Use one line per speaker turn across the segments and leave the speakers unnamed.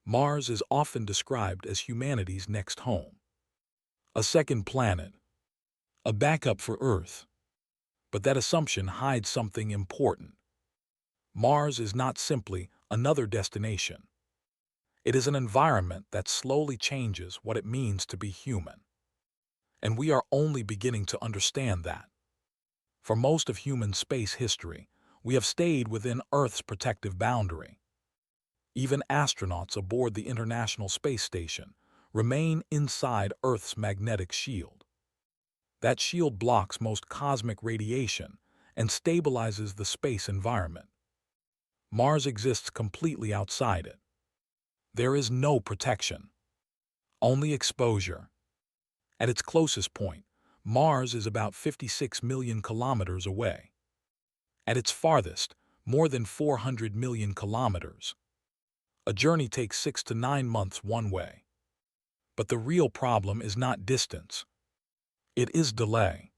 Mars is often described as humanity's next home, a second planet, a backup for Earth. But that assumption hides something important. Mars is not simply another destination. It is an environment that slowly changes what it means to be human. And we are only beginning to understand that. For most of human space history, we have stayed within Earth's protective boundary. Even astronauts aboard the International Space Station remain inside Earth's magnetic shield. That shield blocks most cosmic radiation and stabilizes the space environment. Mars exists completely outside it. There is no protection, only exposure. At its closest point, Mars is about 56 million kilometers away. At its farthest, more than 400 million kilometers. A journey takes 6 to 9 months one way. But the real problem is not distance. It is delay.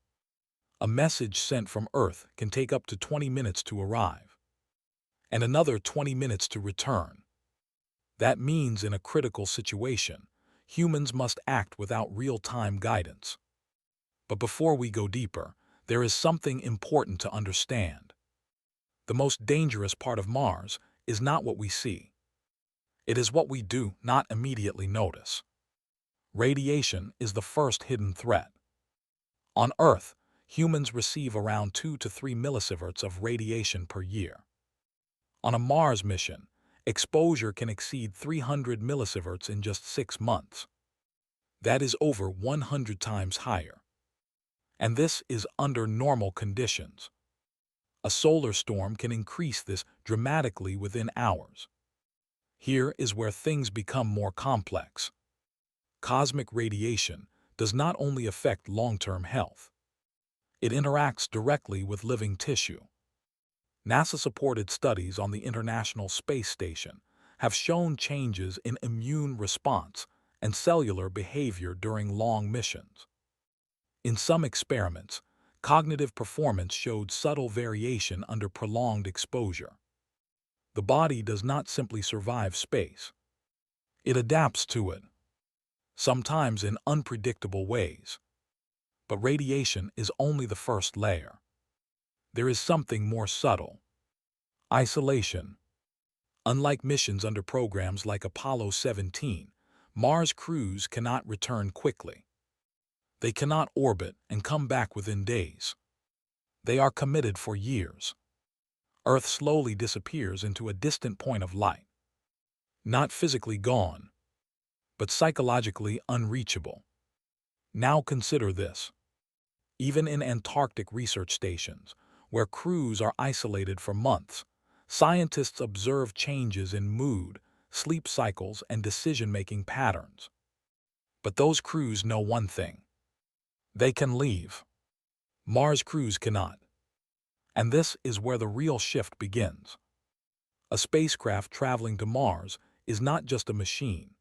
A message sent from Earth can take up to 20 minutes to arrive, and another 20 minutes to return. That means in a critical situation, humans must act without real-time guidance. But before we go deeper, there is something important to understand. The most dangerous part of Mars is not what we see. It is what we do not immediately notice. Radiation is the first hidden threat. On Earth, humans receive around 2 to 3 millisieverts of radiation per year. On a Mars mission, exposure can exceed 300 millisieverts in just 6 months. That is over 100 times higher. And this is under normal conditions. A solar storm can increase this dramatically within hours. Here is where things become more complex. Cosmic radiation does not only affect long-term health. It interacts directly with living tissue. NASA-supported studies on the International Space Station have shown changes in immune response and cellular behavior during long missions. In some experiments, cognitive performance showed subtle variation under prolonged exposure. The body does not simply survive space. It adapts to it, sometimes in unpredictable ways. But radiation is only the first layer. There is something more subtle. Isolation. Unlike missions under programs like Apollo 17, Mars crews cannot return quickly. They cannot orbit and come back within days. They are committed for years. Earth slowly disappears into a distant point of light. Not physically gone, but psychologically unreachable. Now consider this. Even in Antarctic research stations, where crews are isolated for months, scientists observe changes in mood, sleep cycles, and decision-making patterns. But those crews know one thing. They can leave. Mars crews cannot. And this is where the real shift begins. A spacecraft traveling to Mars is not just a machine.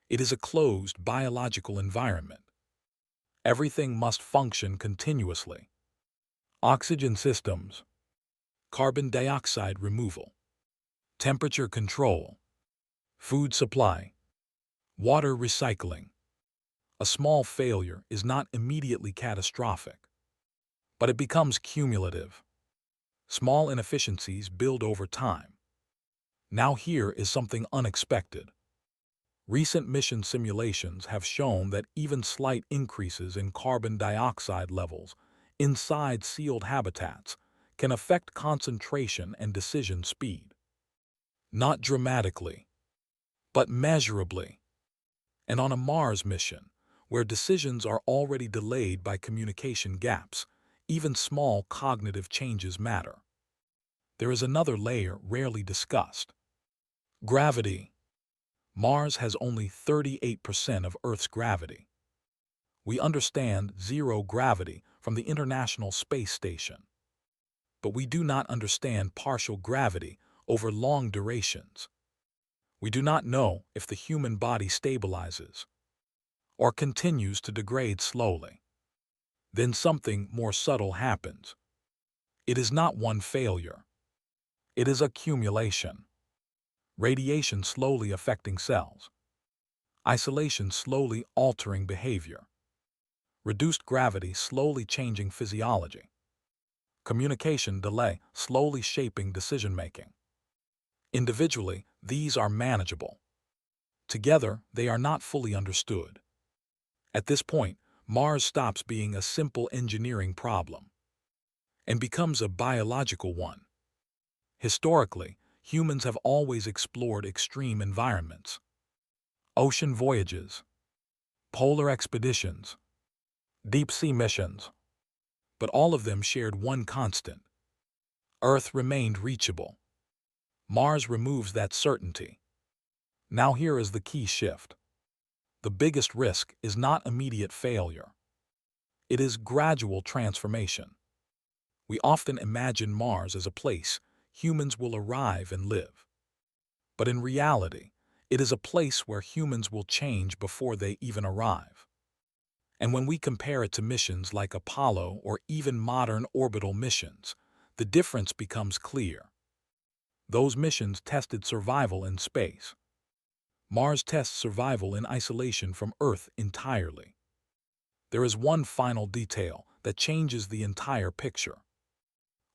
It is a closed biological environment. Everything must function continuously. Oxygen systems, carbon dioxide removal, temperature control, food supply, water recycling. A small failure is not immediately catastrophic, but it becomes cumulative. Small inefficiencies build over time. Now here is something unexpected. Recent mission simulations have shown that even slight increases in carbon dioxide levels inside sealed habitats can affect concentration and decision speed. Not dramatically, but measurably. And on a Mars mission, where decisions are already delayed by communication gaps, even small cognitive changes matter. There is another layer rarely discussed. Gravity. Mars has only 38% of Earth's gravity. We understand zero gravity from the International Space Station. But we do not understand partial gravity over long durations. We do not know if the human body stabilizes or continues to degrade slowly. Then something more subtle happens. It is not one failure. It is accumulation. radiation slowly affecting cells, isolation slowly altering behavior, reduced gravity slowly changing physiology, communication delay slowly shaping decision-making. Individually, these are manageable. Together, they are not fully understood. At this point, Mars stops being a simple engineering problem and becomes a biological one. Historically, humans have always explored extreme environments. Ocean voyages, polar expeditions, deep-sea missions, but all of them shared one constant. Earth remained reachable. Mars removes that certainty. Now here is the key shift. The biggest risk is not immediate failure. It is gradual transformation. We often imagine Mars as a place humans will arrive and live. But in reality, it is a place where humans will change before they even arrive. And when we compare it to missions like Apollo or even modern orbital missions, the difference becomes clear. Those missions tested survival in space. Mars tests survival in isolation from Earth entirely. There is one final detail that changes the entire picture.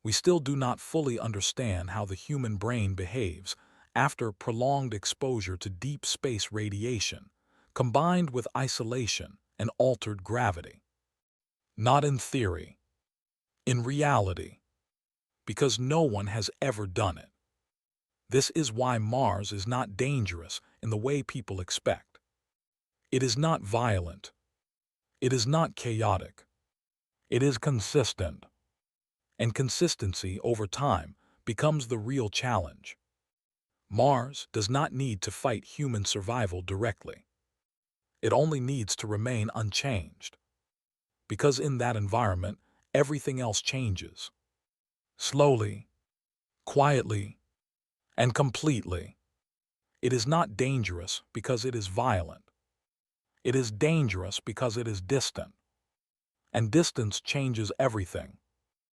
We still do not fully understand how the human brain behaves after prolonged exposure to deep space radiation, combined with isolation and altered gravity. Not in theory, in reality, because no one has ever done it. This is why Mars is not dangerous in the way people expect. It is not violent. It is not chaotic. It is consistent. And consistency over time becomes the real challenge. Mars does not need to fight human survival directly. It only needs to remain unchanged. Because in that environment, everything else changes. Slowly, quietly, and completely. It is not dangerous because it is violent. It is dangerous because it is distant. And distance changes everything.